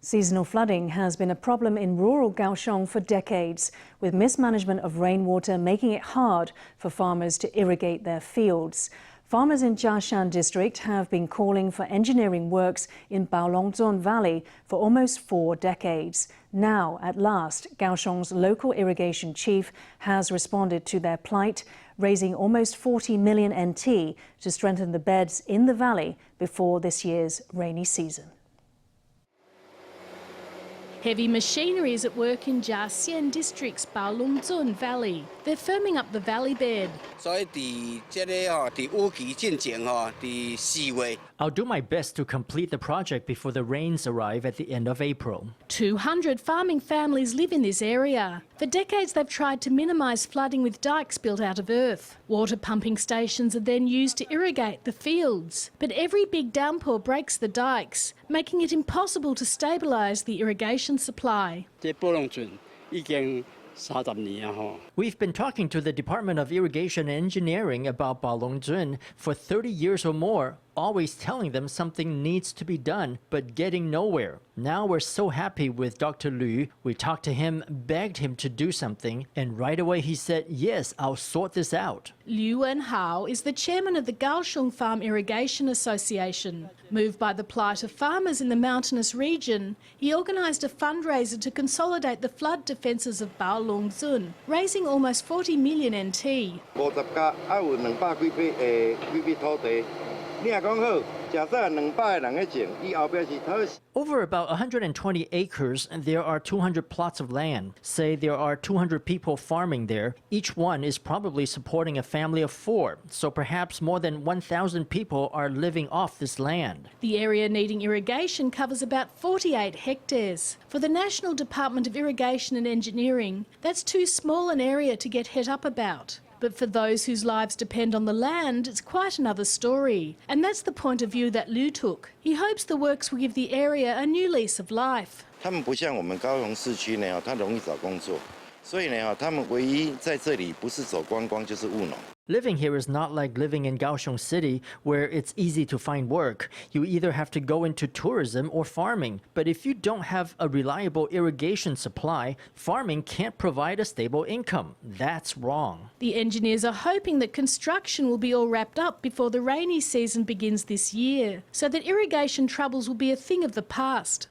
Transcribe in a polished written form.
Seasonal flooding has been a problem in rural Kaohsiung for decades, with mismanagement of rainwater making it hard for farmers to irrigate their fields. Farmers in Jiasian District have been calling for engineering works in Baolongzun Valley for almost 4 decades. Now, at last, Kaohsiung's local irrigation chief has responded to their plight, raising almost 40 million NT to strengthen the beds in the valley before this year's rainy season. Heavy machinery is at work in Jiasian District's Baolungzun Valley. They're firming up the valley bed. I'll do my best to complete the project before the rains arrive at the end of April. 200 farming families live in this area. For decades they've tried to minimise flooding with dikes built out of earth. Water pumping stations are then used to irrigate the fields. But every big downpour breaks the dikes, making it impossible to stabilise the irrigation supply. We've been talking to the Department of Irrigation and Engineering about Baolongzun for 30 years or more, always telling them something needs to be done, but getting nowhere. Now we're so happy with Dr. Lu. We talked to him, begged him to do something, and right away he said, yes, I'll sort this out. Wen-hao is the chairman of the Kaohsiung Farm Irrigation Association. Moved by the plight of farmers in the mountainous region, he organised a fundraiser to consolidate the flood defences of Baolungzun, raising almost 40 million NT. Over about 120 acres, there are 200 plots of land. Say there are 200 people farming there. Each one is probably supporting a family of 4, so perhaps more than 1,000 people are living off this land. The area needing irrigation covers about 48 hectares. For the National Department of Irrigation and Engineering, that's too small an area to get het up about. But for those whose lives depend on the land, it's quite another story. And that's the point of view that Lu took. He hopes the works will give the area a new lease of life. Living here is not like living in Kaohsiung City, where it's easy to find work. You either have to go into tourism or farming. But if you don't have a reliable irrigation supply, farming can't provide a stable income. That's wrong. The engineers are hoping that construction will be all wrapped up before the rainy season begins this year, so that irrigation troubles will be a thing of the past.